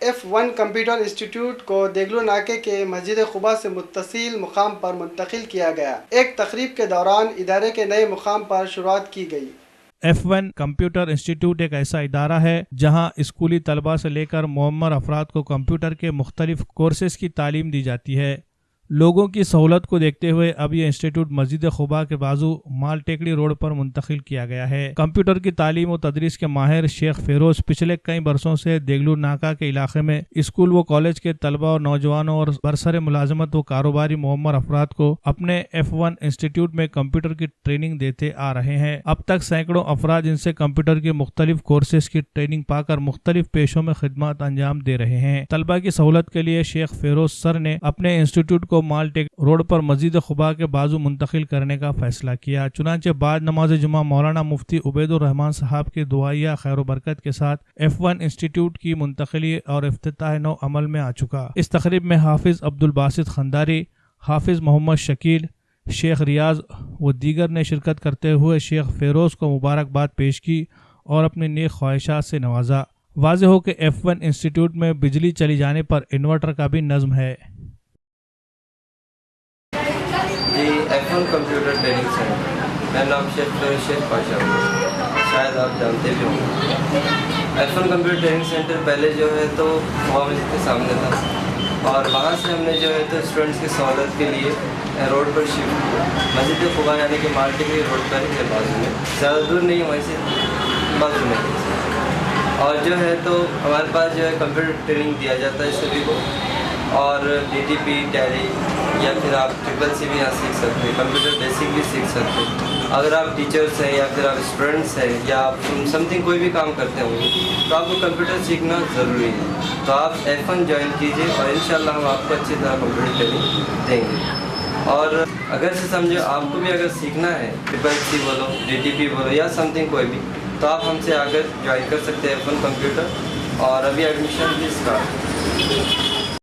F1 computer institute کو دیگلو ناکے کے مسجد قباء سے متصل مقام پر منتقل کیا گیا۔ ایک تقریب کے دوران ادارے کے نئے مقام پر شروعات کی گئی۔ F1 کمپیوٹر انسٹیٹیوٹ ایک ایسا ادارہ ہے جہاں اسکولی طلباء سے لے کر معمر افراد کو کمپیوٹر کے مختلف کورسز کی تعلیم دی جاتی ہے۔ لوگوں کی سہولت کو دیکھتے ہوئے اب یہ انسٹیٹیوٹ مسجد قباء کے بازو مال ٹیکڑی روڈ پر منتقل کیا گیا ہے۔ کمپیوٹر کی تعلیم و تدریس کے ماہر شیخ فیروز پچھلے کئی برسوں سے دیگلو ناکا کے علاقے میں اسکول و کالج کے طلباء اور نوجوانوں اور برسر ملازمت و کاروباری معمر افراد کو اپنے F1 انسٹیٹیوٹ میں کمپیوٹر کی ٹریننگ دیتے آ رہے ہیں۔ اب تک سینکڑوں افراد ان سے کمپیوٹر کے مختلف کورسز کی ٹریننگ پا کر مختلف پیشوں میں خدمات انجام دے رہے ہیں۔ طلباء کی سہولت کے لیے شیخ فیروز سر نے اپنے انسٹیٹیوٹ کو مال ٹیک روڈ پر مسجد قباء کے بازو منتقل کرنے کا فیصلہ کیا۔ چنانچہ بعد نماز جمعہ مولانا مفتی عبید الرحمان صاحب کے دعائیہ خیر و برکت کے ساتھ F1 انسٹیٹیوٹ کی منتقلی اور افتتاح نو عمل میں آ چکا۔ اس تقریب میں حافظ عبدالباسط خنداری، حافظ محمد شکیل، شیخ ریاض و دیگر نے شرکت کرتے ہوئے شیخ فیروز کو مبارکباد پیش کی اور اپنی نیک خواہشات سے نوازا۔ واضح ہو کہ F1 انسٹیٹیوٹ میں بجلی چلی جانے پر انورٹر کا بھی نظم ہے۔ جی F1 کمپیوٹر ٹریننگ سینٹر، میرا نام شیخ پاشا ہے، شاید آپ جانتے بھی ہوں گے۔ F1 کمپیوٹر ٹریننگ سینٹر پہلے جو ہے تو قباء مسجد کے سامنے تھا، اور وہاں سے ہم نے جو ہے تو اسٹوڈنٹس کی سہولت کے لیے روڈ پر شفٹ کیا۔ مسجد قباء یعنی کہ مال ٹیکڑی روڈ پر ہی ہے، بازو میں، زیادہ دور نہیں، وہیں سے بازو میں۔ اور جو ہے تو ہمارے پاس جو ہے کمپیوٹر ٹریننگ دیا جاتا ہے سبھی کو، اور DTP ٹیلی یا پھر آپ CCC بھی یہاں سیکھ سکتے ہیں، کمپیوٹر بیسک بھی سیکھ سکتے ہیں۔ اگر آپ ٹیچرس ہیں یا پھر آپ اسٹوڈنٹس ہیں یا آپ سم تھنگ کوئی بھی کام کرتے ہوں گے تو آپ کو کمپیوٹر سیکھنا ضروری ہے۔ تو آپ F1 جوائن کیجئے اور انشاءاللہ ہم آپ کو اچھی طرح کمپیوٹر ٹریننگ دیں گے۔ اور اگر سے سمجھو آپ کو بھی اگر سیکھنا ہے CCC بولو، DTP بولو یا سم تھنگ کوئی بھی، تو آپ ہم سے آ کر جوائن کر سکتے ہیں F1 کمپیوٹر، اور ابھی ایڈمیشن بھی اسٹارٹ